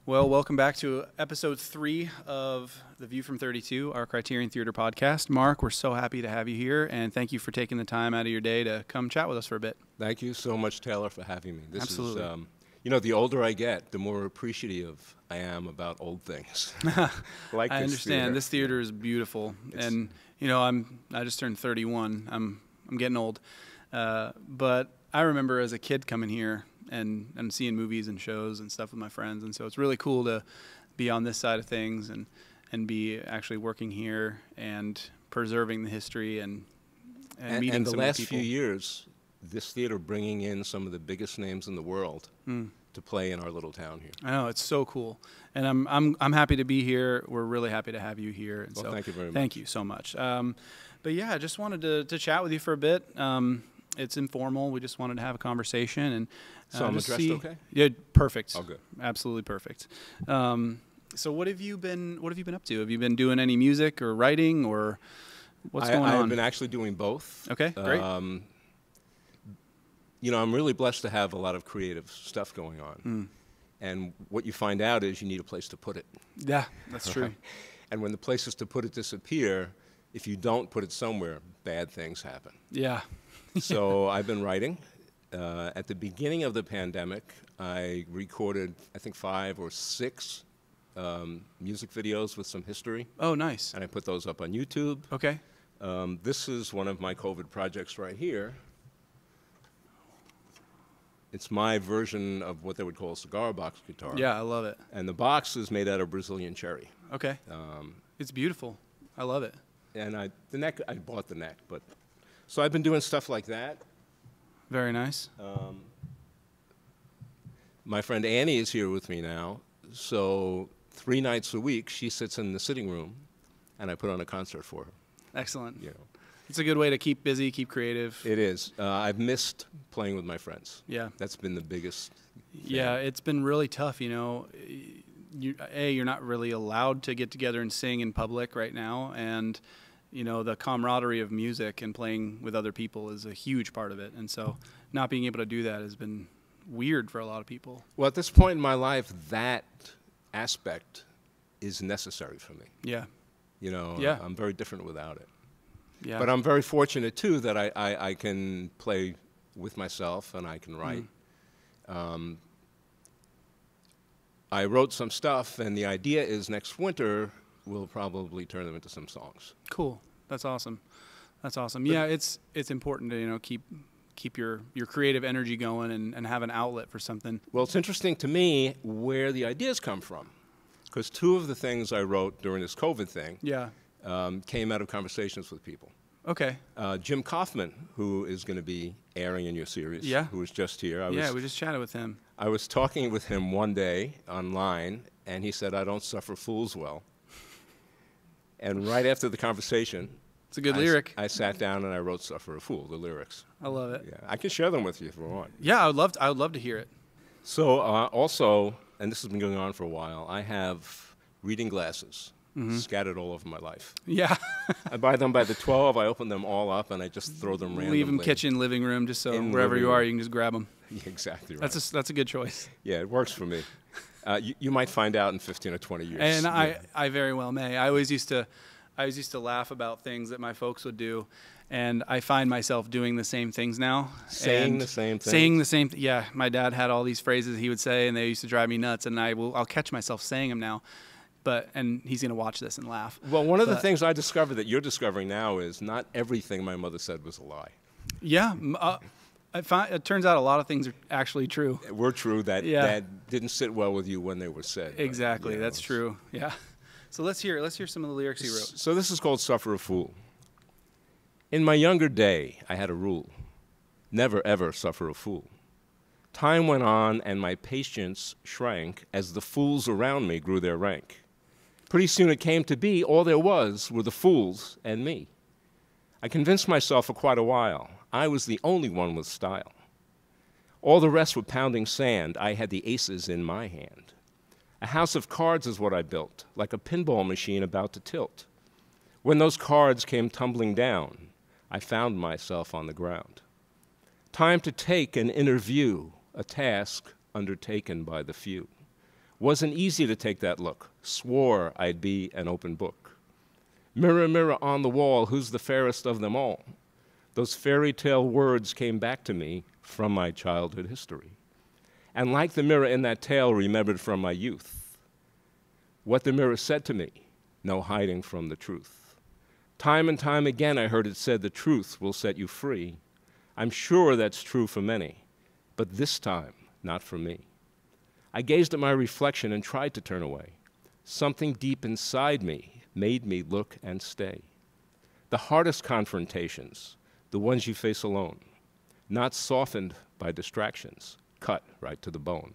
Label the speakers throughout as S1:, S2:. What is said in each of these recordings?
S1: Well, welcome back to episode 3 of The View from 32, our Criterion Theater podcast. Mark, we're so happy to have you here, and thank you for taking the time out of your day to come chat with us for a bit.
S2: Thank you so much, Taylor, for having me. This
S1: Absolutely.
S2: is, you know, the older I get, the more appreciative I am about old things. Like
S1: I
S2: this
S1: understand.
S2: theater.
S1: This theater is beautiful, and you know, I just turned 31. I'm getting old, but I remember as a kid coming here and seeing movies and shows and stuff with my friends, and so it's really cool to be on this side of things and be actually working here and preserving the history and meeting
S2: and the
S1: some
S2: last
S1: of the people.
S2: few years, this theater bringing in some of the biggest names in the world to play in our little town here.
S1: I know, it's so cool, and I'm happy to be here. We're really happy to have you here. And
S2: Well,
S1: so
S2: thank you very much.
S1: Thank you so much. But yeah, I just wanted to chat with you for a bit. It's informal. We just wanted to have a conversation and
S2: So I'm
S1: just
S2: addressed
S1: see.
S2: okay?
S1: Yeah, perfect.
S2: Oh, good.
S1: Absolutely perfect. So what have you been up to? Have you been doing any music or writing or what's going on?
S2: I've been actually doing both.
S1: Okay, great.
S2: You know, I'm really blessed to have a lot of creative stuff going on. And what you find out is you need a place to put it.
S1: Yeah, that's true.
S2: And when the places to put it disappear, if you don't put it somewhere, bad things happen.
S1: Yeah.
S2: So I've been writing. At the beginning of the pandemic, I recorded, I think, 5 or 6 music videos with some history,
S1: Oh, nice.
S2: and I put those up on YouTube.
S1: Okay.
S2: This is one of my COVID projects right here. It's my version of what they would call a cigar box guitar.
S1: Yeah, I love it.
S2: And the box is made out of Brazilian cherry.
S1: Okay. It's beautiful. I love it.
S2: And the neck, I bought the neck, but so I've been doing stuff like that.
S1: Very nice.
S2: My friend Annie is here with me now, so 3 nights a week she sits in the sitting room, and I put on a concert for her.
S1: Excellent.
S2: You know,
S1: It's a good way to keep busy, keep creative.
S2: it is. I've missed playing with my friends.
S1: Yeah.
S2: That's been the biggest.
S1: Yeah, it's been really tough, you know. You're not really allowed to get together and sing in public right now, and you know, the camaraderie of music and playing with other people is a huge part of it. And so not being able to do that has been weird for a lot of people.
S2: Well, at this point in my life, that aspect is necessary for me.
S1: Yeah.
S2: You know,
S1: Yeah.
S2: I'm very different without it.
S1: Yeah.
S2: But I'm very fortunate, too, that I can play with myself and I can write. I wrote some stuff, and the idea is next winter we'll probably turn them into some songs.
S1: Cool. That's awesome. That's awesome. Yeah, it's important to, you know, keep your creative energy going and have an outlet for something.
S2: Well, it's interesting to me where the ideas come from, because 2 of the things I wrote during this COVID thing
S1: Yeah.
S2: came out of conversations with people.
S1: Okay.
S2: Jim Kaufman, who is going to be airing in your series,
S1: Yeah.
S2: who was just here.
S1: Yeah, we just chatted with him.
S2: I was talking with him one day online, and he said, "I don't suffer fools well." And right after the conversation,
S1: It's a good lyric.
S2: I sat down and I wrote "Suffer a Fool," the lyrics.
S1: I love it.
S2: Yeah, I can share them with you if you want.
S1: Yeah, I would love to hear it.
S2: So also, and this has been going on for a while, I have reading glasses scattered all over my life.
S1: Yeah.
S2: I buy them by the 12, I open them all up, and I just throw them randomly.
S1: Leave them kitchen, living room, just so
S2: In
S1: wherever
S2: living
S1: you are,
S2: room.
S1: you can just grab them.
S2: Yeah, exactly right.
S1: That's a good choice.
S2: Yeah, it works for me. You might find out in 15 or 20 years.
S1: And
S2: Yeah.
S1: I very well may. I always used to laugh about things that my folks would do, and I find myself doing the same things now.
S2: Saying
S1: and
S2: the same things?
S1: Saying the same. Yeah, my dad had all these phrases he would say, and they used to drive me nuts. And I'll catch myself saying them now, and he's gonna watch this and laugh.
S2: Well, one of the things I discovered that you're discovering now is not everything my mother said was a lie.
S1: Yeah. It turns out a lot of things are actually true.
S2: Were true that didn't sit well with you when they were said. but,
S1: Exactly.
S2: you know,
S1: That's true. Yeah. So let's hear some of the lyrics he wrote.
S2: So this is called "Suffer a Fool." In my younger day, I had a rule: never ever suffer a fool. Time went on, and my patience shrank as the fools around me grew their rank. Pretty soon it came to be all there was were the fools and me. I convinced myself for quite a while I was the only one with style. All the rest were pounding sand. I had the aces in my hand. A house of cards is what I built, like a pinball machine about to tilt. When those cards came tumbling down, I found myself on the ground. Time to take an inner view, a task undertaken by the few. Wasn't easy to take that look. Swore I'd be an open book. Mirror, mirror on the wall, who's the fairest of them all? Those fairy tale words came back to me from my childhood history. And like the mirror in that tale remembered from my youth, what the mirror said to me, no hiding from the truth. Time and time again I heard it said, the truth will set you free. I'm sure that's true for many, but this time, not for me. I gazed at my reflection and tried to turn away. Something deep inside me made me look and stay. The hardest confrontations, the ones you face alone, not softened by distractions, cut right to the bone.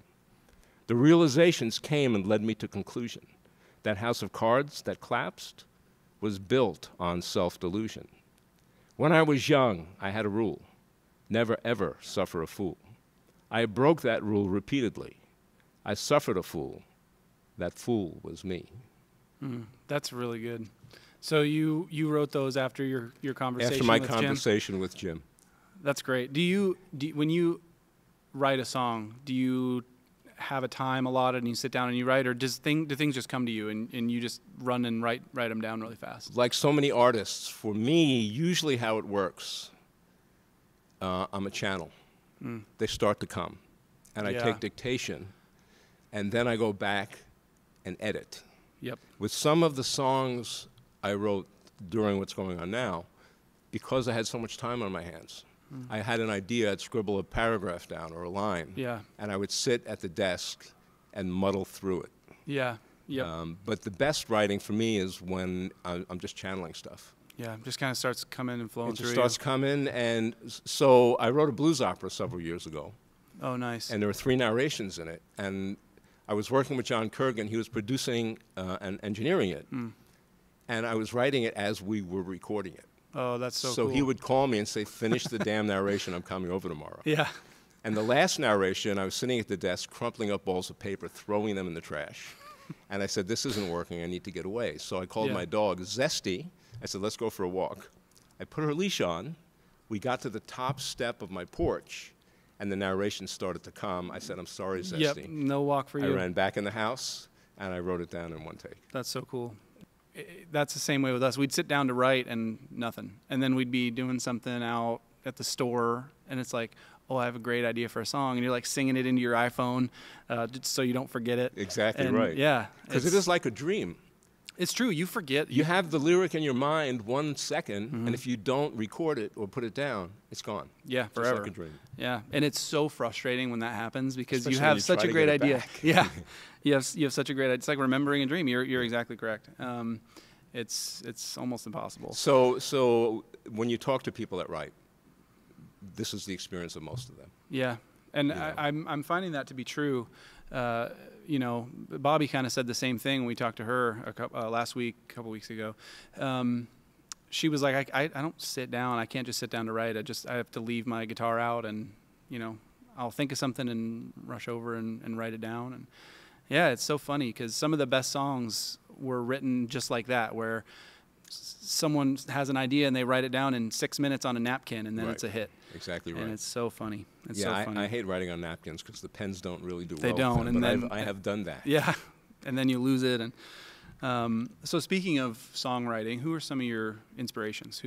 S2: The realizations came and led me to conclusion. That house of cards that collapsed was built on self-delusion. When I was young, I had a rule, never ever suffer a fool. I broke that rule repeatedly. I suffered a fool. That fool was me.
S1: That's really good. So you wrote those after your conversation
S2: After my
S1: with
S2: conversation
S1: Jim?
S2: with Jim.
S1: That's great. Do you when you write a song, do you have a time allotted and you sit down and you write, or do things just come to you and you just run and write them down really fast?
S2: Like so many artists, for me, usually how it works, I'm a channel. They start to come. And I take dictation, and then I go back and edit.
S1: Yep.
S2: With some of the songs I wrote during what's going on now, because I had so much time on my hands, I had an idea, I'd scribble a paragraph down or a line, and I would sit at the desk and muddle through it.
S1: Yeah, yeah.
S2: But the best writing for me is when I'm just channeling stuff.
S1: Yeah, just kind of starts coming and flowing through you.
S2: It just starts coming, and so I wrote a blues opera several years ago.
S1: Oh, nice.
S2: And there were 3 narrations in it, and I was working with John Kurgan. He was producing and engineering it, and I was writing it as we were recording it.
S1: Oh, that's so cool.
S2: So he would call me and say, finish the damn narration, I'm coming over tomorrow.
S1: Yeah.
S2: And the last narration, I was sitting at the desk, crumpling up balls of paper, throwing them in the trash. And I said, this isn't working, I need to get away. So I called my dog, Zesty. I said, let's go for a walk. I put her leash on. We got to the top step of my porch, and the narration started to come. I said, I'm sorry, Zesty.
S1: Yep, no walk for you.
S2: I ran back in the house, and I wrote it down in one take.
S1: That's so cool. That's the same way with us. We'd sit down to write and nothing. And then we'd be doing something out at the store, and it's like, oh, I have a great idea for a song. And you're like singing it into your iPhone just so you don't forget it.
S2: Exactly
S1: and
S2: right.
S1: Yeah.
S2: Because it is like a dream.
S1: It's true. You forget.
S2: You have the lyric in your mind 1 second, and if you don't record it or put it down, it's gone.
S1: Yeah,
S2: Just
S1: forever.
S2: like a dream.
S1: Yeah, and it's so frustrating when that happens because
S2: Especially
S1: you
S2: when
S1: have
S2: you
S1: such
S2: try
S1: a
S2: to
S1: great
S2: get it
S1: idea.
S2: back.
S1: Yeah, you have such a great idea. It's like remembering a dream. You're exactly correct. It's almost impossible.
S2: So when you talk to people that write, this is the experience of most of them.
S1: Yeah, and
S2: You know.
S1: I'm finding that to be true. You know, Bobby kind of said the same thing when we talked to her a couple weeks ago. She was like, I don't sit down. I can't just sit down to write. I have to leave my guitar out, and you know, I'll think of something and rush over and write it down. And yeah, it's so funny because some of the best songs were written just like that, where someone has an idea and they write it down in 6 minutes on a napkin, and then it's a hit.
S2: Exactly right.
S1: And it's so funny. It's
S2: yeah,
S1: so funny.
S2: I hate writing on napkins because the pens don't really do well.
S1: They don't,
S2: with them,
S1: and
S2: but
S1: then
S2: I have done that.
S1: Yeah, and then you lose it. And so speaking of songwriting, who are some of your inspirations?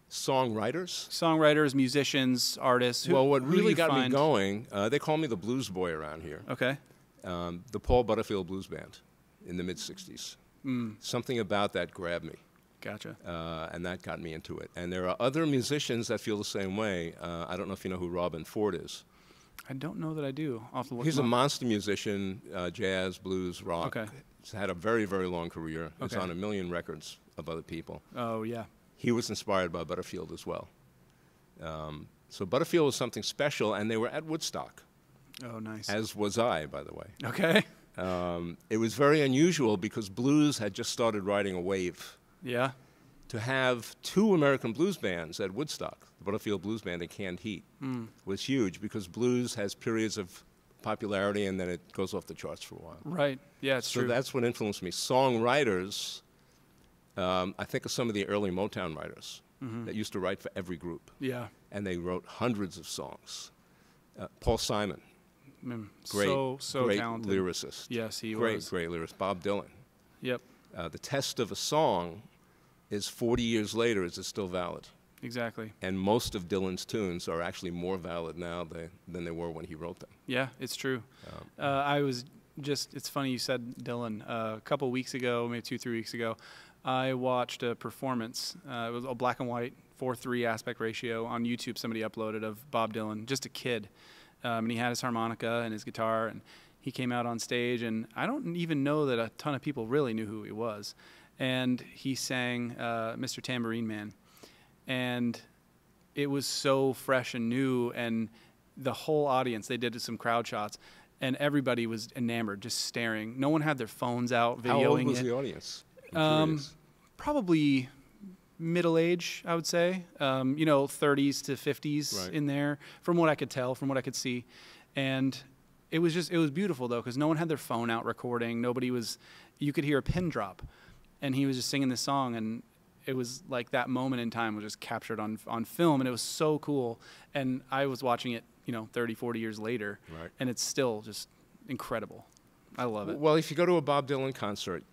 S1: Songwriters, musicians, artists.
S2: Well, what
S1: who do
S2: really
S1: you
S2: got me
S1: find?
S2: going, they call me the Bluesboy around here.
S1: Okay.
S2: The Paul Butterfield Blues Band in the mid-'60s. Something about that grabbed me.
S1: Gotcha.
S2: And that got me into it. And there are other musicians that feel the same way. I don't know if you know who Robin Ford is.
S1: I don't know that I do. I'll have to look
S2: He's a
S1: him up.
S2: monster musician, jazz, blues, rock.
S1: Okay.
S2: He's had a very, very long career. He's
S1: Okay.
S2: on 1 million records of other people.
S1: Oh, yeah.
S2: He was inspired by Butterfield as well. So Butterfield was something special, and they were at Woodstock,
S1: Oh, nice.
S2: as was I, by the way.
S1: Okay.
S2: It was very unusual because blues had just started riding a wave.
S1: Yeah.
S2: To have 2 American blues bands at Woodstock, the Butterfield Blues Band and Canned Heat, was huge because blues has periods of popularity and then it goes off the charts for a while.
S1: Right. Yeah, it's
S2: So
S1: true.
S2: that's what influenced me. Songwriters, I think of some of the early Motown writers that used to write for every group.
S1: Yeah.
S2: And they wrote hundreds of songs. Paul Simon, Great,
S1: so
S2: great
S1: talented.
S2: lyricist.
S1: Yes, he
S2: great,
S1: was.
S2: Great lyricist. Bob Dylan.
S1: Yep,
S2: The test of a song is 40 years later, is it still valid?
S1: exactly.
S2: And most of Dylan's tunes are actually more valid now than they were when he wrote them.
S1: Yeah, it's true. I was just, it's funny you said Dylan. A couple weeks ago, maybe 2-3 weeks ago, I watched a performance. It was a black and white 4:3 aspect ratio on YouTube. Somebody uploaded of Bob Dylan, just a kid. And he had his harmonica and his guitar, and he came out on stage, and I don't even know that a ton of people really knew who he was. And he sang Mr. Tambourine Man. And it was so fresh and new, and the whole audience, they did some crowd shots, and everybody was enamored, just staring. No one had their phones out videoing it.
S2: How old was the audience?
S1: Probably middle age, I would say. 30s to 50s in there, from what I could tell, from what I could see. And it was beautiful, though, because no one had their phone out recording. You could hear a pin drop, and he was just singing this song, and it was like that moment in time was just captured on film, and it was so cool. And I was watching it, 30, 40 years later, and it's still just incredible. I love it.
S2: Well, if you go to a Bob Dylan concert,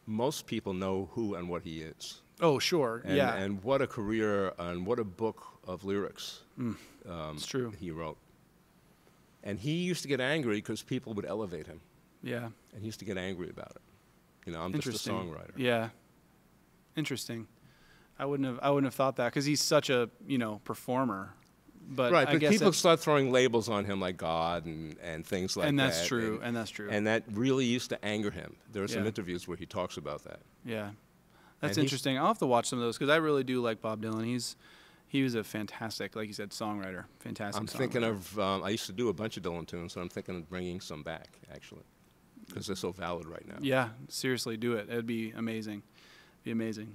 S2: most people know who and what he is.
S1: Oh, sure, yeah.
S2: And what a career and what a book of lyrics
S1: it's true.
S2: he wrote. And he used to get angry because people would elevate him.
S1: Yeah.
S2: And he used to get angry about it. I'm just a songwriter.
S1: Yeah. Interesting. I wouldn't have thought that, because he's such a performer. But
S2: right,
S1: I
S2: but
S1: guess
S2: people start throwing labels on him like God and things like that.
S1: And that's true. And that's true.
S2: And that really used to anger him. There are some interviews where he talks about that.
S1: Yeah, that's interesting. I'll have to watch some of those, because I really do like Bob Dylan. He was a fantastic, like you said, songwriter. Fantastic.
S2: I'm thinking of. I used to do a bunch of Dylan tunes, so I'm thinking of bringing some back actually, because they're so valid right now.
S1: Yeah, seriously, do it. It'd be amazing. Be amazing.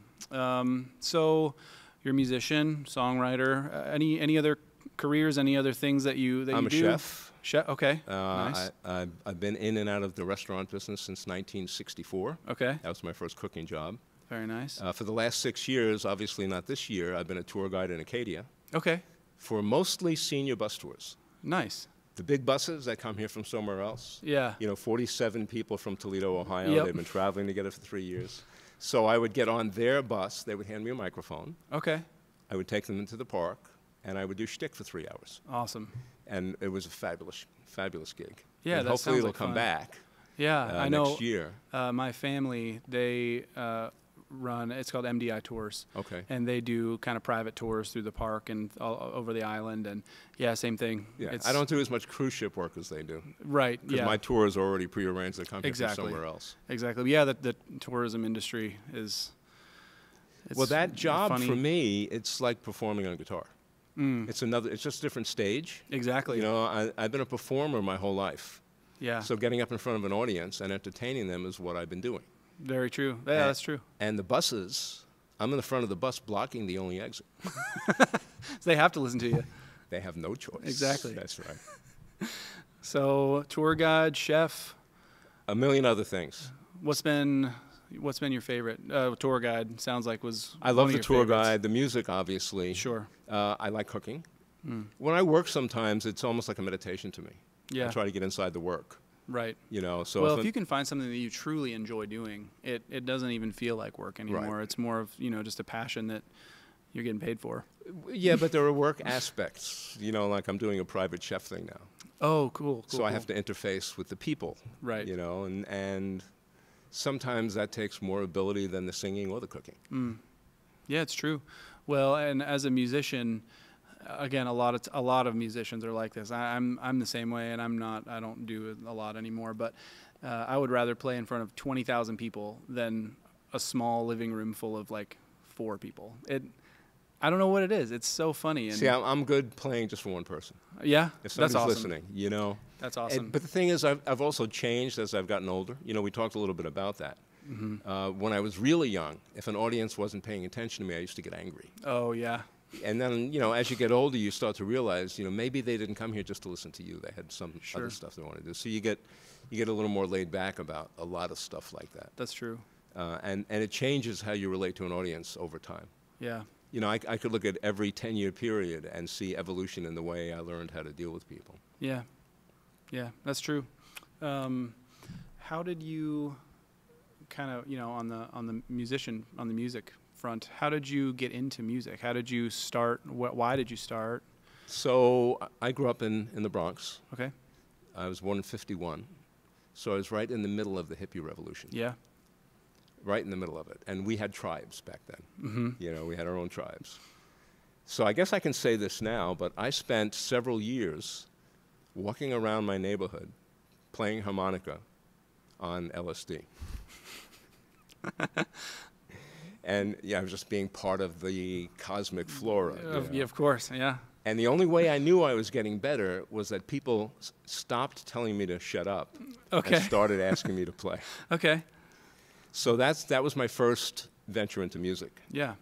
S1: So, you're a musician, songwriter. Any other careers? Any other things that you do?
S2: I'm a chef.
S1: Chef. Okay. Nice.
S2: I've been in and out of the restaurant business since 1964.
S1: Okay.
S2: That was my first cooking job.
S1: Very nice.
S2: For the last 6 years, obviously not this year, I've been a tour guide in Acadia.
S1: Okay.
S2: For mostly senior bus tours.
S1: Nice.
S2: The big buses that come here from somewhere else.
S1: Yeah.
S2: 47 people from Toledo, Ohio.
S1: Yep.
S2: They've been traveling together for 3 years. So I would get on their bus. They would hand me a microphone.
S1: Okay.
S2: I would take them into the park, and I would do shtick for 3 hours.
S1: Awesome.
S2: And it was a fabulous, fabulous gig.
S1: Yeah,
S2: and
S1: that
S2: hopefully
S1: sounds
S2: it'll
S1: like
S2: come
S1: fun.
S2: back.
S1: Yeah, I know.
S2: Next year.
S1: My family, they run. It's called MDI Tours.
S2: Okay.
S1: And they do kind of private tours through the park and all over the island. And yeah, same thing.
S2: Yeah, I don't do as much cruise ship work as they do.
S1: Right.
S2: Because my tours are already prearranged. They come here from somewhere else.
S1: Exactly. Yeah, the tourism industry is.
S2: Well, that job
S1: funny.
S2: For me, it's like performing on guitar. It's just a different stage.
S1: Exactly.
S2: I've been a performer my whole life.
S1: Yeah.
S2: So getting up in front of an audience and entertaining them is what I've been doing.
S1: Very true. Yeah, that's true.
S2: And the buses, I'm in the front of the bus blocking the only exit.
S1: So they have to listen to you.
S2: They have no choice.
S1: Exactly.
S2: That's right.
S1: So, tour guide, chef.
S2: A million other things.
S1: What's been your favorite tour guide? Sounds like was.
S2: I love the tour guide, the music, obviously.
S1: Sure.
S2: I like cooking. When I work, sometimes it's almost like a meditation to me.
S1: Yeah.
S2: I try to get inside the work.
S1: Right.
S2: So
S1: well, if you can find something that you truly enjoy doing, it doesn't even feel like work anymore. Right. It's more of just a passion that you're getting paid for.
S2: Yeah, but there are work aspects. Like I'm doing a private chef thing now.
S1: Oh, cool.
S2: So I have to interface with the people.
S1: Right.
S2: And sometimes that takes more ability than the singing or the cooking.
S1: Yeah, it's true. Well, and as a musician, again, a lot of musicians are like this. I'm the same way, and I don't do it a lot anymore. But I would rather play in front of 20,000 people than a small living room full of like 4 people. I don't know what it is. It's so funny. And
S2: see, I'm good playing just for one person.
S1: Yeah,
S2: if somebody's
S1: that's awesome.
S2: listening,
S1: That's awesome.
S2: But the thing is, I've also changed as I've gotten older. We talked a little bit about that. When I was really young, if an audience wasn't paying attention to me, I used to get angry.
S1: Oh, yeah.
S2: And then, as you get older, you start to realize, maybe they didn't come here just to listen to you. They had some other stuff they wanted to do. So you get a little more laid back about a lot of stuff like that.
S1: That's true.
S2: And it changes how you relate to an audience over time.
S1: Yeah.
S2: I could look at every 10-year period and see evolution in the way I learned how to deal with people.
S1: Yeah. Yeah, that's true. How did you kind of, on the music front, how did you get into music? How did you start? Why did you start?
S2: So I grew up in the Bronx.
S1: Okay.
S2: I was born in '51. So I was right in the middle of the hippie revolution.
S1: Yeah.
S2: Right in the middle of it. And we had tribes back then.
S1: Mm-hmm.
S2: We had our own tribes. So I guess I can say this now, but I spent several years walking around my neighborhood playing harmonica on LSD. And I was just being part of the cosmic flora.
S1: Yeah, of course, yeah.
S2: And the only way I knew I was getting better was that people stopped telling me to shut up and started asking me to play.
S1: Okay.
S2: So that was my first venture into music.
S1: Yeah.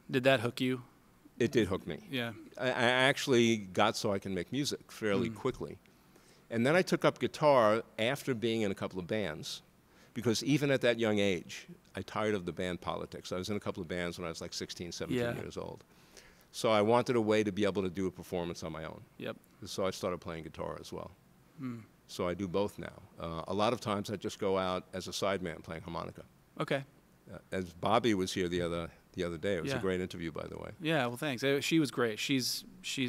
S1: Did that hook you?
S2: It did hook me.
S1: Yeah.
S2: I actually got so I can make music fairly quickly. And then I took up guitar after being in a couple of bands, because even at that young age, I tired of the band politics. I was in a couple of bands when I was like 16, 17 years old. So I wanted a way to be able to do a performance on my own.
S1: Yep.
S2: So I started playing guitar as well. So I do both now. A lot of times I just go out as a sideman playing harmonica.
S1: Okay.
S2: As Bobby was here the other day, it was a great interview, by the way.
S1: Yeah, well, thanks. She was great. She's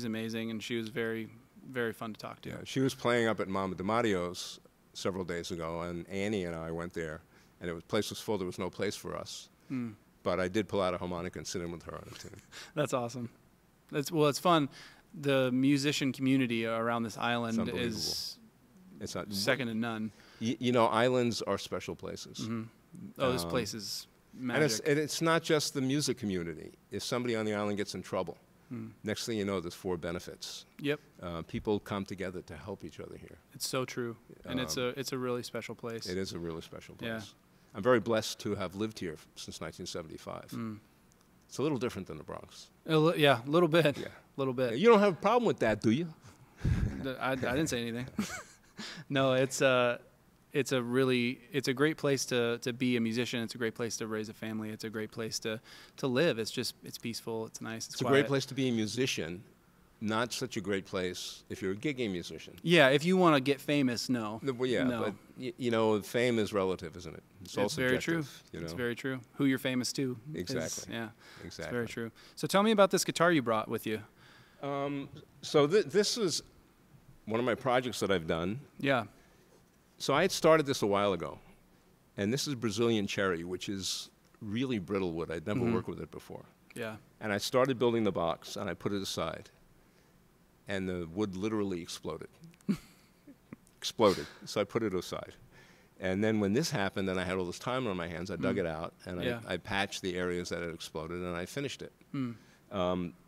S1: amazing, and she was very, very fun to talk to.
S2: Yeah, she was playing up at Mama DiMattio's several days ago, and Annie and I went there, and the place was full. There was no place for us. But I did pull out a harmonica and sit in with her on a tune.
S1: That's awesome. It's fun. The musician community around this island is second to none.
S2: Islands are special places.
S1: Oh, this place is magic.
S2: And it's not just the music community. If somebody on the island gets in trouble, next thing you know, there's 4 benefits. Yep. People come together to help each other here.
S1: It's so true. And it's a really special place.
S2: It is a really special place.
S1: Yeah.
S2: I'm very blessed to have lived here since 1975. It's a little different than the Bronx.
S1: Yeah, a little bit. Yeah. A little bit.
S2: You don't have a problem with that, do you?
S1: I didn't say anything. No, it's a great place to be a musician. It's a great place to raise a family. It's a great place to live. It's peaceful. It's nice. It's quiet.
S2: A great place to be a musician. Not such a great place if you're a gigging musician.
S1: Yeah, if you want to get famous, no.
S2: Well, yeah,
S1: no.
S2: But fame is relative, isn't it? It's all subjective.
S1: Very true. It's very true. Who you're famous to.
S2: Exactly.
S1: Exactly.
S2: It's
S1: very true. So tell me about this guitar you brought with you.
S2: So this is one of my projects that I've done.
S1: Yeah.
S2: So I had started this a while ago, and this is Brazilian cherry, which is really brittle wood. I'd never worked with it before.
S1: Yeah.
S2: And I started building the box, and I put it aside, and the wood literally exploded. Exploded. So I put it aside. And then when this happened, and I had all this time on my hands, I dug it out, and I patched the areas that had exploded, and I finished it.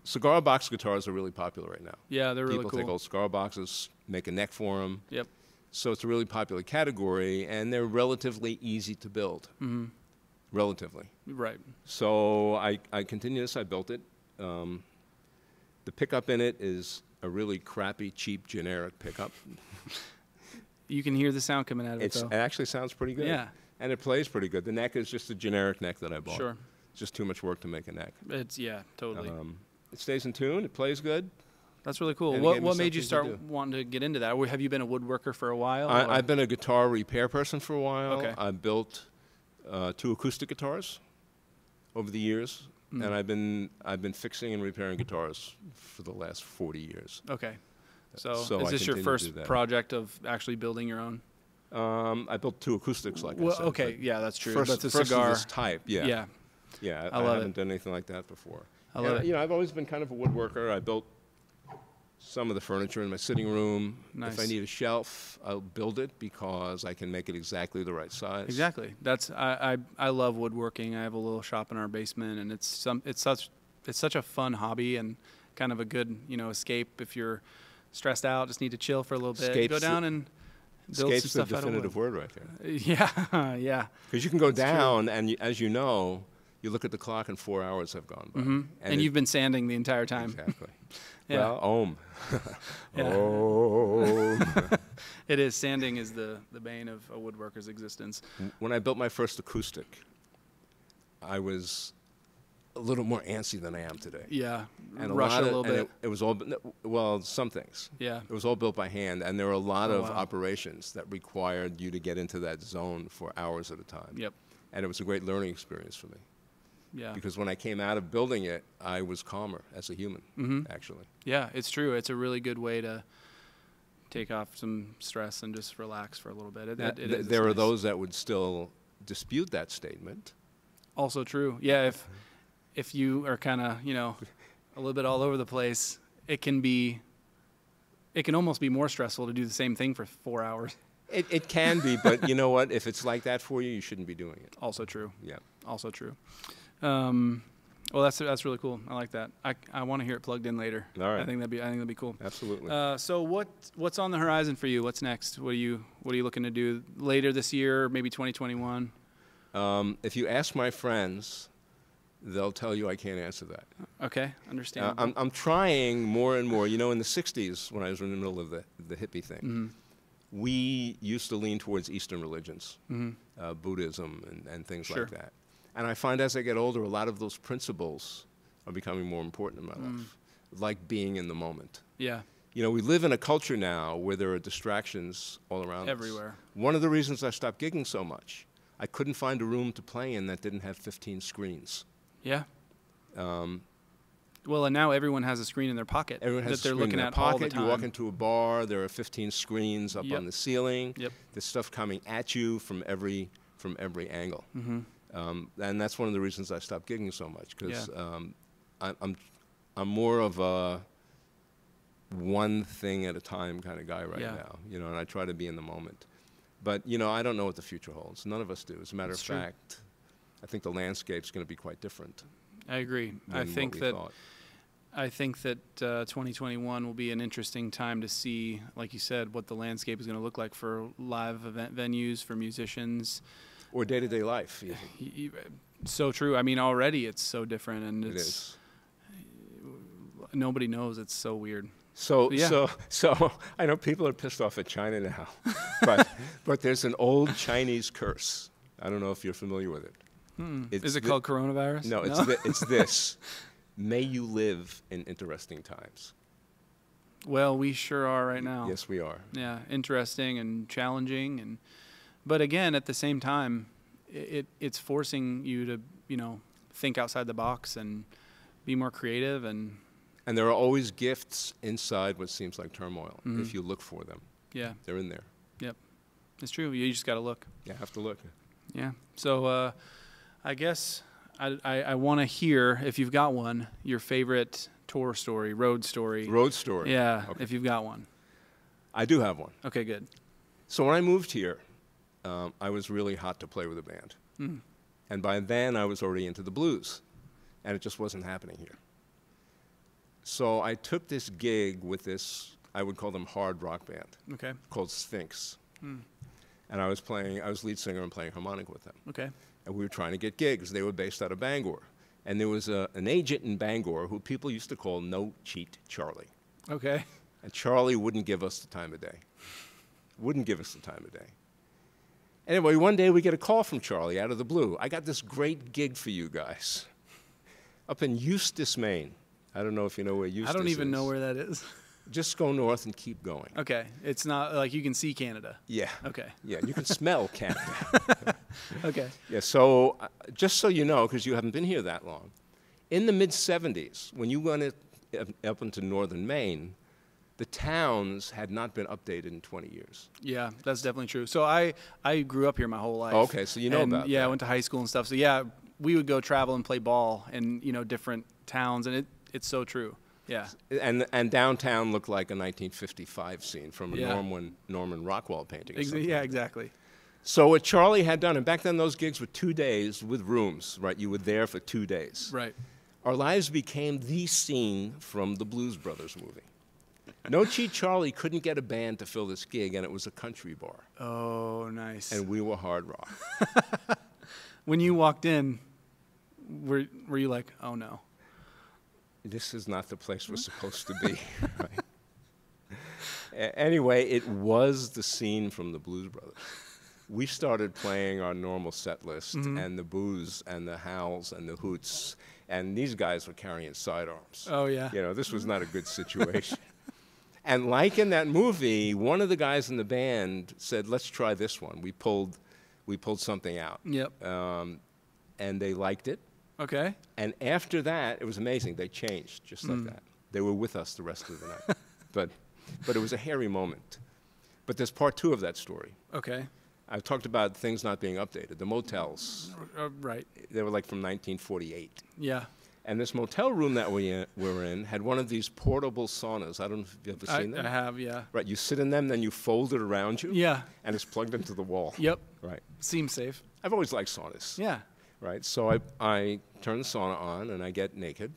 S2: Cigar box guitars are really popular right now.
S1: Yeah, they're really cool.
S2: People take old cigar boxes, make a neck for them.
S1: Yep.
S2: So it's a really popular category, and they're relatively easy to build. Relatively.
S1: Right.
S2: So I continued this. I built it. The pickup in it is a really crappy, cheap, generic pickup.
S1: You can hear the sound coming out of it, though.
S2: It actually sounds pretty good.
S1: Yeah.
S2: And it plays pretty good. The neck is just a generic neck that I bought.
S1: Sure.
S2: It's just too much work to make a neck.
S1: Totally.
S2: It stays in tune. It plays good.
S1: That's really cool. What made you start wanting to get into that? Have you been a woodworker for a while?
S2: I've been a guitar repair person for a while.
S1: Okay.
S2: I built 2 acoustic guitars over the years, and I've been fixing and repairing guitars for the last 40 years.
S1: Okay. So is this your first project of actually building your own?
S2: I built 2 acoustics, like I said.
S1: Okay, yeah, that's true.
S2: First
S1: a cigar.
S2: Of this type, yeah. Yeah, I haven't done anything like that before.
S1: I love it.
S2: I've always been kind of a woodworker. I built some of the furniture in my sitting room.
S1: Nice.
S2: If I need a shelf, I'll build it because I can make it exactly the right size.
S1: Exactly. I love woodworking. I have a little shop in our basement, and it's such a fun hobby and kind of a good escape if you're stressed out, just need to chill for a little bit. Go down and build some stuff out of wood.
S2: Escape's the definitive word right there.
S1: Yeah.
S2: Because you can go down, and as you know, you look at the clock and 4 hours have gone by.
S1: And you've been sanding the entire time.
S2: Exactly.
S1: Yeah.
S2: Well, ohm.
S1: It is. Sanding is the bane of a woodworker's existence.
S2: When I built my first acoustic, I was a little more antsy than I am today.
S1: Yeah,
S2: And
S1: rush
S2: a lot
S1: a little bit.
S2: it was all, well, some things.
S1: Yeah.
S2: It was all built by hand, and there were a lot
S1: Oh,
S2: of
S1: wow.
S2: operations that required you to get into that zone for hours at a time.
S1: Yep.
S2: And it was a great learning experience for me.
S1: Yeah.
S2: Because when I came out of building it, I was calmer as a human, actually.
S1: Yeah, it's true. It's a really good way to take off some stress and just relax for a little bit.
S2: There are those that would still dispute that statement.
S1: Also true. Yeah, if you are kind of, a little bit all over the place, it can almost be more stressful to do the same thing for 4 hours.
S2: It can be, but you know what? If it's like that for you, you shouldn't be doing it.
S1: Also true.
S2: Yeah.
S1: Also true. Well, that's really cool. I like that. I want to hear it plugged in later.
S2: All right.
S1: I think that'd be cool.
S2: Absolutely.
S1: So what's on the horizon for you? What's next? What are you looking to do later this year? Maybe 2021.
S2: If you ask my friends, they'll tell you I can't answer that.
S1: Okay, understand.
S2: I'm trying more and more. In the 60s, when I was in the middle of the hippie thing, we used to lean towards Eastern religions, Buddhism and things like that. And I find as I get older, a lot of those principles are becoming more important in my life, like being in the moment.
S1: Yeah.
S2: We live in a culture now where there are distractions all around us.
S1: Everywhere.
S2: One of the reasons I stopped gigging so much, I couldn't find a room to play in that didn't have 15 screens.
S1: Yeah. Well, and now everyone has a screen in their pocket
S2: Everyone has
S1: that they're
S2: a screen
S1: looking
S2: in their
S1: at
S2: pocket.
S1: all the time.
S2: You walk into a bar, there are 15 screens up on the ceiling.
S1: Yep.
S2: There's stuff coming at you from every angle. And that's one of the reasons I stopped gigging so much, because I'm more of a one thing at a time kind of guy right now, and I try to be in the moment. But, I don't know what the future holds. None of us do. As a matter of fact, I think the landscape's going to be quite different.
S1: I agree. I think that 2021 will be an interesting time to see, like you said, what the landscape is going to look like for live event venues, for musicians.
S2: Or day-to-day life.
S1: So true. I mean, already it's so different, and
S2: It is.
S1: Nobody knows. It's so weird.
S2: So I know people are pissed off at China now, but there's an old Chinese curse. I don't know if you're familiar with it.
S1: Is it called coronavirus?
S2: No, it's this. May you live in interesting times.
S1: Well, we sure are right now.
S2: Yes, we are.
S1: Yeah, interesting and challenging, but again, at the same time, it's forcing you to, think outside the box and be more creative and
S2: there are always gifts inside what seems like turmoil if you look for them.
S1: Yeah.
S2: They're in there.
S1: Yep. It's true. You just got to look.
S2: You have to look.
S1: Yeah. So I guess I want to hear, if you've got one, your favorite tour story, road story.
S2: Road story.
S1: Yeah,
S2: okay.
S1: If you've got one.
S2: I do have one.
S1: Okay, good.
S2: So when I moved here, I was really hot to play with a band. And by then, I was already into the blues, and it just wasn't happening here. So I took this gig with this, I would call them hard rock band, called Sphinx. And I was lead singer and playing harmonic with them.
S1: Okay.
S2: And we were trying to get gigs. They were based out of Bangor. And there was an agent in Bangor who people used to call No Cheat Charlie.
S1: Okay.
S2: And Charlie wouldn't give us the time of day. Wouldn't give us the time of day. Anyway, one day we get a call from Charlie out of the blue. I got this great gig for you guys up in Eustis, Maine. I don't know if you know where Eustis is.
S1: I don't even know where that is.
S2: Just go north and keep going.
S1: Okay. It's not like you can see Canada.
S2: Yeah.
S1: Okay.
S2: Yeah, you can smell Canada.
S1: Okay.
S2: Yeah, so just so you know, because you haven't been here that long, in the mid-'70s, when you went up into northern Maine, the towns had not been updated in 20 years.
S1: Yeah, that's definitely true. So I grew up here my whole life.
S2: Oh, okay, so you know about that.
S1: Yeah, I went to high school and stuff. So yeah, we would go travel and play ball in, different towns, and it's so true. Yeah.
S2: And downtown looked like a 1955 scene from a Norman Rockwell painting or something.
S1: Yeah, exactly.
S2: So what Charlie had done, and back then those gigs were 2 days with rooms, right? You were there for 2 days.
S1: Right.
S2: Our lives became the scene from the Blues Brothers movie. No Cheat Charlie couldn't get a band to fill this gig, and it was a country bar.
S1: Oh, nice.
S2: And we were hard rock.
S1: When you walked in, were you like, oh no?
S2: This is not the place we're supposed to be. Right? Anyway, it was the scene from the Blues Brothers. We started playing our normal set list, and the boos and the howls and the hoots and these guys were carrying sidearms.
S1: Oh, yeah.
S2: You know, this was not a good situation. And like in that movie, one of the guys in the band said, let's try this one. We pulled something out.
S1: Yep.
S2: And they liked it.
S1: Okay.
S2: And after that, it was amazing. They changed just like that. They were with us the rest of the night. But it was a hairy moment. But there's part 2 of that story.
S1: Okay.
S2: I've talked about things not being updated. The motels.
S1: Right.
S2: They were like from 1948.
S1: Yeah.
S2: And this motel room that we were in had one of these portable saunas. I don't know if you've ever seen them.
S1: I have, yeah.
S2: Right, you sit in them, then you fold it around you.
S1: Yeah.
S2: And it's plugged into the wall.
S1: Yep.
S2: Right.
S1: Seems safe.
S2: I've always liked saunas.
S1: Yeah.
S2: Right, so I turn the sauna on, and I get naked,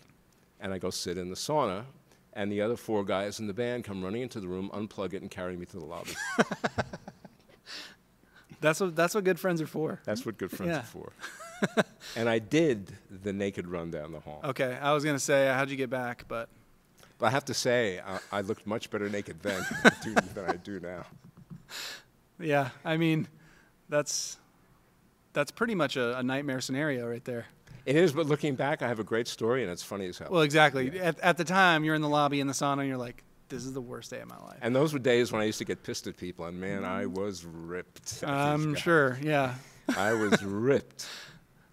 S2: and I go sit in the sauna, and the other 4 guys in the band come running into the room, unplug it, and carry me to the lobby.
S1: That's what good friends are for.
S2: That's what good friends are for. And I did the naked run down the hall.
S1: Okay, I was going to say, how'd you get back? But
S2: I have to say, I looked much better naked then than I do now.
S1: Yeah, I mean, that's pretty much a nightmare scenario right there.
S2: It is, but looking back, I have a great story, and it's funny as hell.
S1: Well, exactly. Yeah. At the time, you're in the lobby in the sauna, and you're like, this is the worst day of my life.
S2: And those were days when I used to get pissed at people, and man, I was ripped.
S1: I'm sure, yeah.
S2: I was ripped.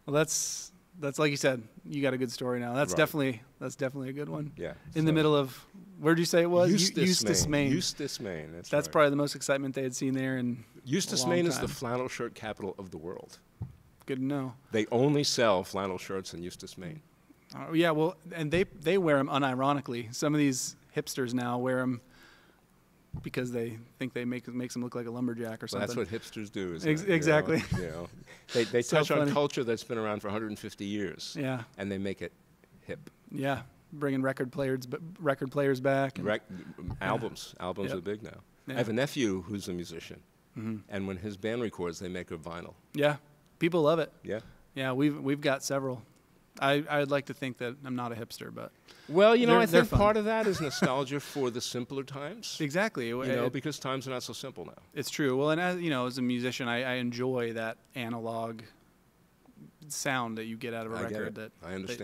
S1: Well, that's like you said. You got a good story now. That's
S2: right.
S1: definitely a good one.
S2: Yeah.
S1: In the middle of, where'd you say it was?
S2: Eustace, Maine.
S1: Eustace,
S2: Maine.
S1: That's
S2: right.
S1: probably the most excitement they had seen there in
S2: Eustace,
S1: a long
S2: Maine
S1: time.
S2: is the flannel shirt capital of the world.
S1: Good to know.
S2: They only sell flannel shirts in Eustace, Maine.
S1: Oh yeah, well, and they wear them unironically. Some of these hipsters now wear them because they think they makes them look like a lumberjack or something.
S2: Well, that's what hipsters do, isn't it?
S1: Exactly.
S2: You know, they
S1: So
S2: touch on
S1: funny.
S2: culture that's been around for 150 years.
S1: Yeah.
S2: And they make it hip.
S1: Yeah, bringing record players back. And
S2: Albums
S1: Yep.
S2: are big now.
S1: Yeah.
S2: I have a nephew who's a musician, and when his band records, they make a vinyl.
S1: Yeah, people love it.
S2: Yeah.
S1: Yeah, we've got several. I'd like to think that I'm not a hipster, but
S2: well, I
S1: they're
S2: think
S1: fun.
S2: part of that is nostalgia for the simpler times.
S1: Exactly.
S2: Because times are not so simple now.
S1: It's true. Well, and as a musician, I enjoy that analog sound that you get out of a record that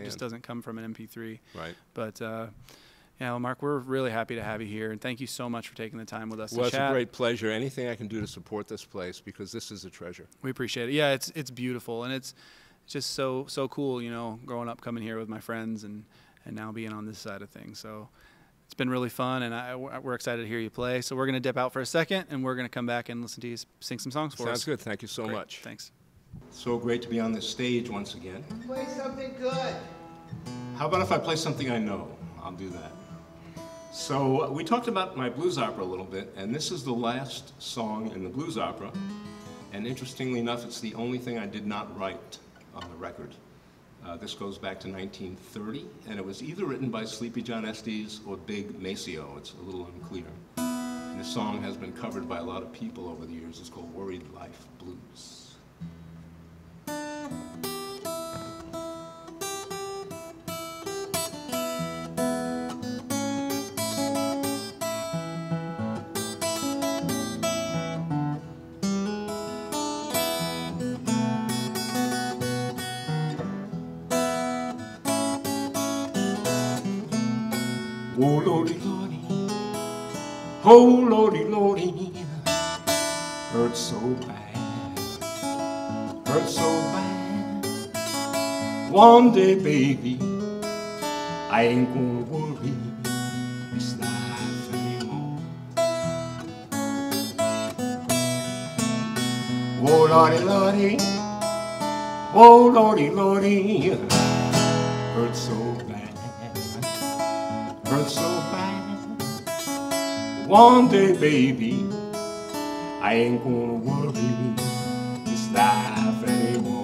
S1: just doesn't come from an MP3.
S2: Right.
S1: But well, Mark, we're really happy to have you here, and thank you so much for taking the time with us.
S2: Well,
S1: to
S2: it's
S1: chat.
S2: a great pleasure. Anything I can do to support this place, because this is a treasure.
S1: We appreciate it. Yeah, it's beautiful, and it's just so cool, growing up, coming here with my friends, and now being on this side of things. So it's been really fun, and we're excited to hear you play. So we're going to dip out for a second, and we're going to come back and listen to you sing some songs for us.
S2: Sounds good. Thank you so much.
S1: Thanks.
S2: So great to be on this stage once again.
S3: Play something good.
S2: How about if I play something I know? I'll do that. So we talked about my blues opera a little bit, and this is the last song in the blues opera. And interestingly enough, it's the only thing I did not write on the record. This goes back to 1930, and it was either written by Sleepy John Estes or Big Maceo. It's a little unclear. And the song has been covered by a lot of people over the years. It's called Worried Life Blues. Oh, Lordy, Lordy, oh, Lordy, Lordy, hurts so bad, hurts so bad. One day, baby, I ain't gonna worry this life anymore. Oh, Lordy, Lordy, oh, Lordy, Lordy, hurts so bad, hurts so bad. One day, baby, I ain't gonna worry this life anymore.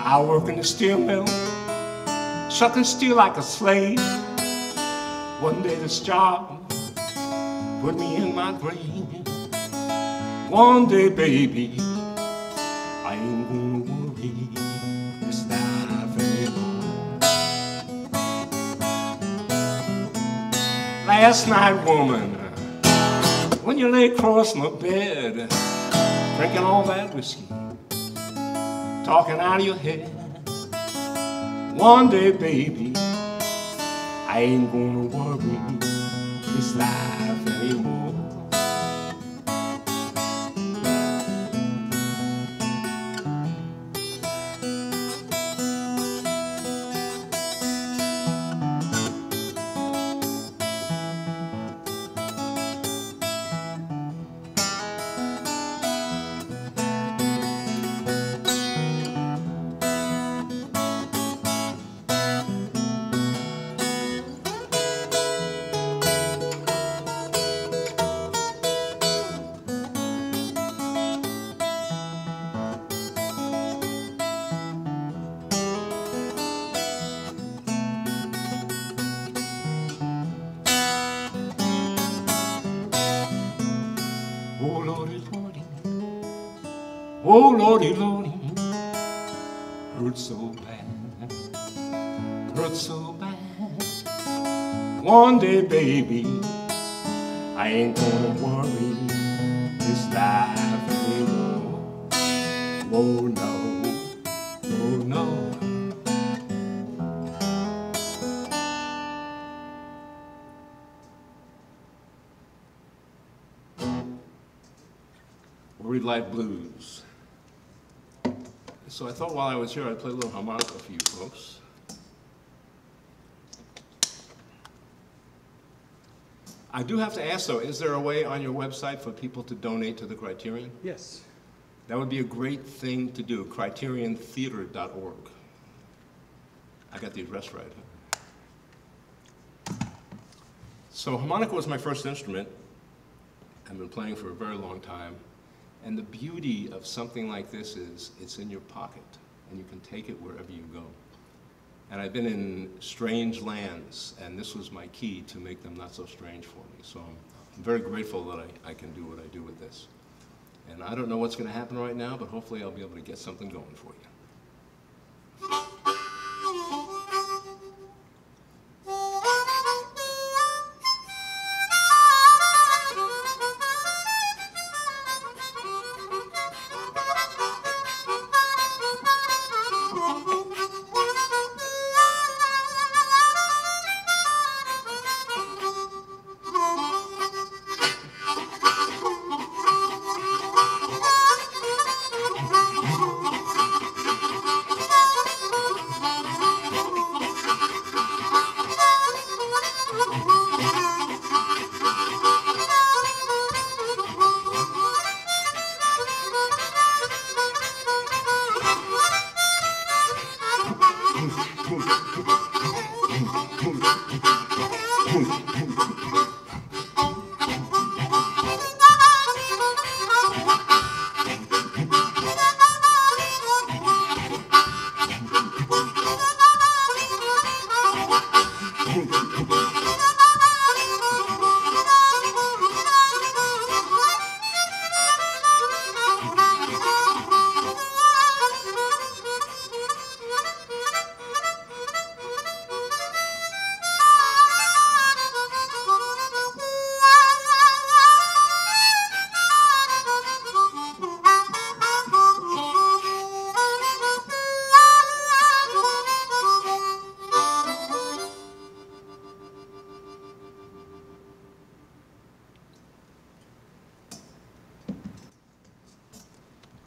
S2: I work in the steel mill, shucking steel like a slave. One day this job put me in my grave. One day, baby, I ain't gonna worry this life anymore. Last night, woman, when you lay across my bed, drinking all that whiskey, talking out of your head. One day, baby, I ain't gonna worry this life anymore. Oh, Lordy, Lordy, hurts so bad, hurts so bad. One day, baby, I ain't gonna worry this life anymore. Oh, no, oh, no. Worried Light Blues. So I thought while I was here I'd play a little harmonica for you folks. I do have to ask though, is there a way on your website for people to donate to the Criterion?
S1: Yes.
S2: That would be a great thing to do, criteriontheater.org. I got the address right. So harmonica was my first instrument. I've been playing for a very long time. And the beauty of something like this is it's in your pocket, and you can take it wherever you go. And I've been in strange lands, and this was my key to make them not so strange for me. So I'm very grateful that I can do what I do with this. And I don't know what's going to happen right now, but hopefully I'll be able to get something going for you.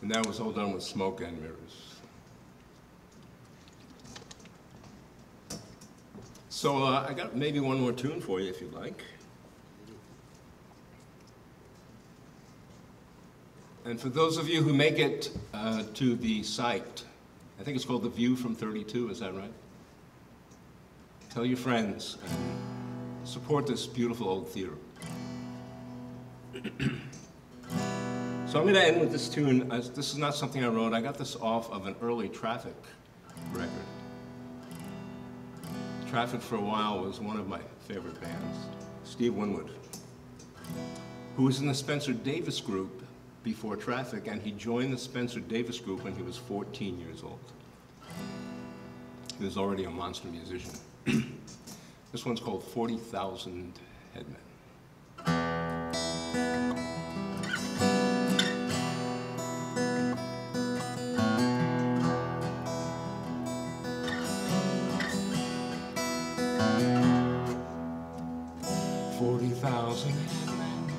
S2: And that was all done with smoke and mirrors. So I got maybe one more tune for you if you'd like. And for those of you who make it to the site, I think it's called The View from 32, is that right? Tell your friends and support this beautiful old theater. So I'm going to end with this tune. This is not something I wrote. I got this off of an early Traffic record. Traffic for a while was one of my favorite bands. Steve Winwood. who was in the Spencer Davis group before Traffic, and he joined the Spencer Davis group when he was 14 years old. He was already a monster musician. This one's called 40,000 Headmen. 40,000 headmen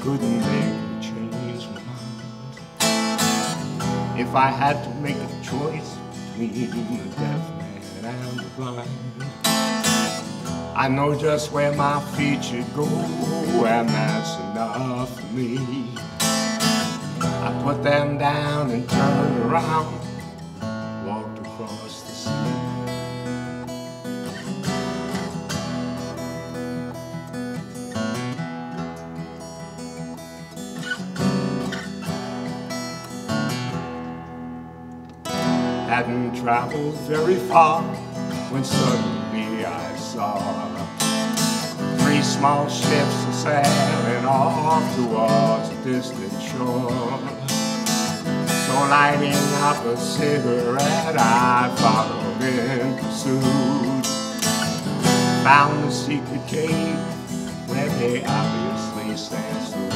S2: couldn't make me change my mind. If I had to make a choice between the deaf man and the blind, I know just where my feet should go, and that's enough for me. I put them down and turned around, walked across the sea. Hadn't traveled very far when suddenly I saw 3 small ships sailing off towards a distant shore. So lighting up a cigarette, I followed in pursuit. Found the secret cave where they obviously stand still.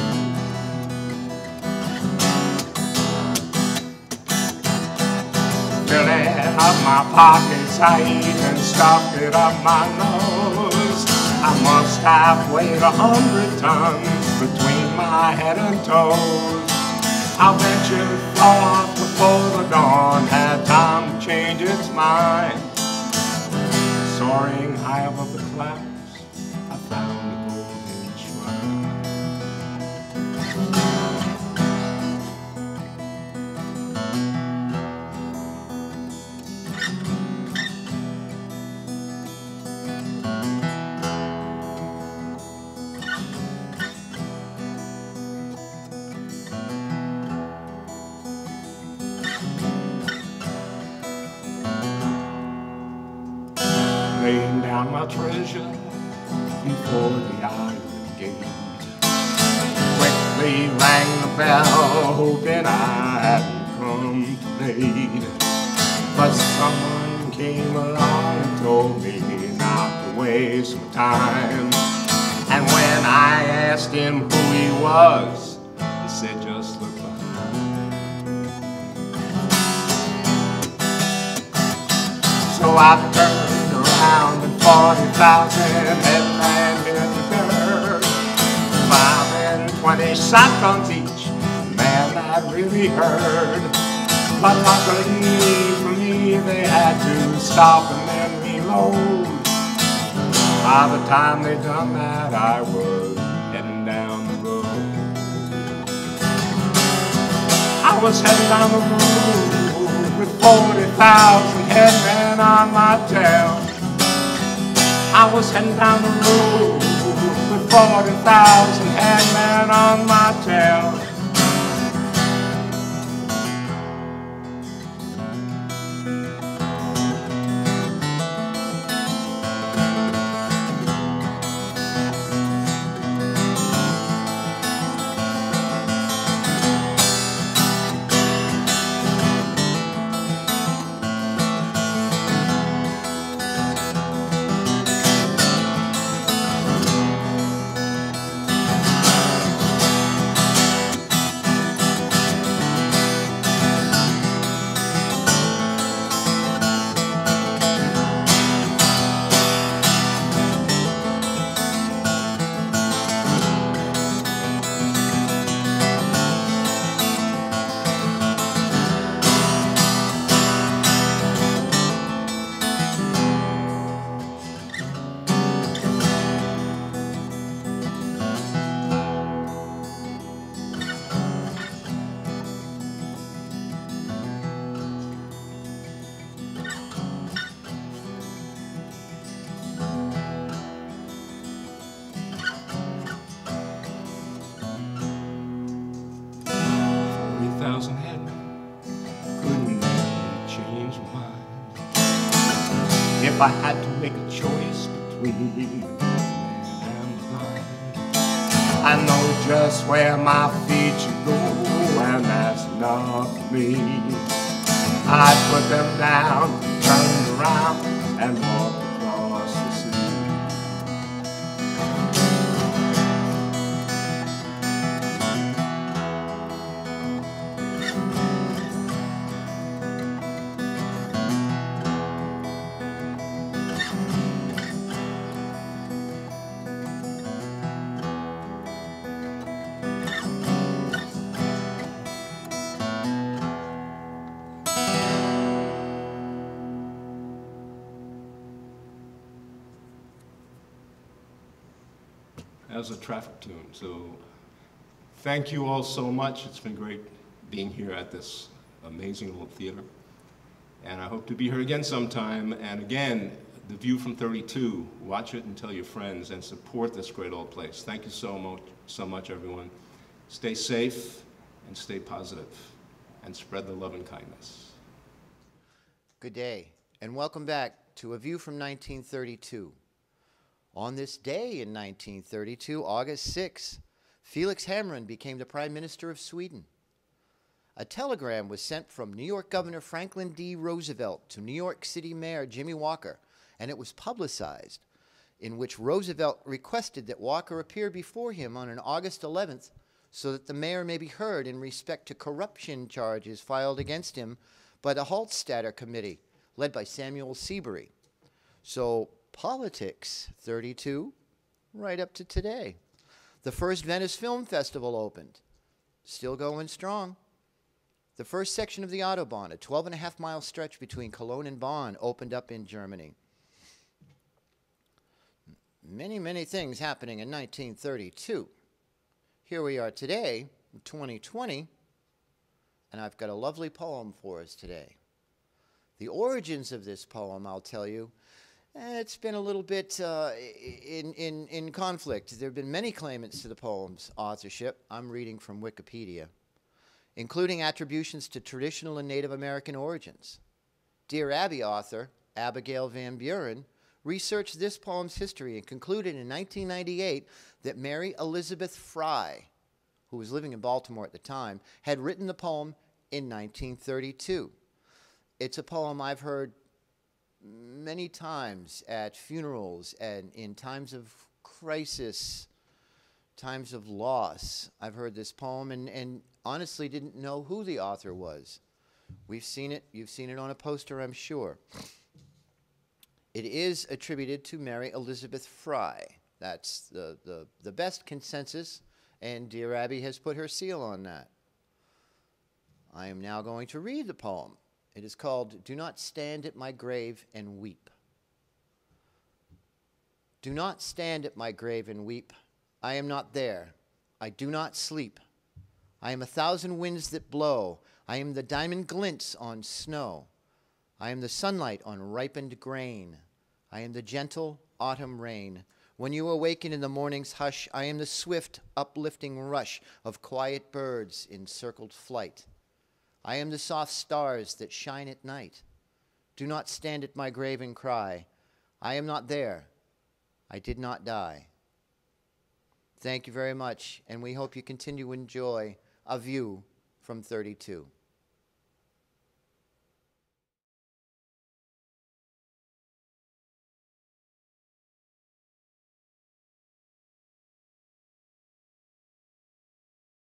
S2: Filling up my pockets, I even stuffed it up my nose. I must have weighed 100 tons between my head and toes. I'll venture to fall off before the dawn had time to change its mind. Soaring high above the clouds, I found a golden shrine. Laying down my treasure before the iron gate. Quickly rang the bell, hoping I hadn't come too late. But someone came along and told me not to waste my time. And when I asked him who he was, he said, just look behind. So I turned around and 40,000 headmen hit the dirt. 5 and 20 shotguns each, man, that really hurt. But luckily for me, they had to stop and then reload. By the time they done that, I was heading down the road. I was heading down the road with 40,000 headmen on my tail. I was heading down the road with 40,000 headmen on my tail. If I had to make a choice between the man and the blind, I
S3: I know just where my feet should go, and that's enough for me. I put them down, turned around, and walked across the sea.
S2: That was a traffic tune. So thank you all so much. It's been great being here at this amazing little theater. And I hope to be here again sometime. And again, The View from 32, watch it and tell your friends and support this great old place. Thank you so much, everyone. Stay safe and stay positive and spread the love and kindness.
S4: Good day, and welcome back to A View from 1932. On this day in 1932, August 6, Felix Hamrin became the Prime Minister of Sweden. A telegram was sent from New York Governor Franklin D. Roosevelt to New York City Mayor Jimmy Walker, and it was publicized, in which Roosevelt requested that Walker appear before him on an August 11th so that the mayor may be heard in respect to corruption charges filed against him by the Hallstatter Committee, led by Samuel Seabury. So, politics, 32, right up to today. The first Venice Film Festival opened, still going strong. The first section of the Autobahn, a 12.5-mile stretch between Cologne and Bonn, opened up in Germany. Many, many things happening in 1932. Here we are today, in 2020, and I've got a lovely poem for us today. The origins of this poem, I'll tell you, it's been a little bit in conflict. There have been many claimants to the poem's authorship. I'm reading from Wikipedia, including attributions to traditional and Native American origins. Dear Abby author Abigail Van Buren researched this poem's history and concluded in 1998 that Mary Elizabeth Fry, who was living in Baltimore at the time, had written the poem in 1932. It's a poem I've heard many times at funerals and in times of crisis, times of loss. I've heard this poem and honestly didn't know who the author was. We've seen it. You've seen it on a poster, I'm sure. It is attributed to Mary Elizabeth Fry. That's the best consensus, and Dear Abby has put her seal on that. I am now going to read the poem. It is called, Do Not Stand at My Grave and Weep. Do not stand at my grave and weep. I am not there. I do not sleep. I am 1,000 winds that blow. I am the diamond glints on snow. I am the sunlight on ripened grain. I am the gentle autumn rain. When you awaken in the morning's hush, I am the swift, uplifting rush of quiet birds in circled flight. I am the soft stars that shine at night. Do not stand at my grave and cry. I am not there. I did not die. Thank you very much, and we hope you continue to enjoy A View from 32.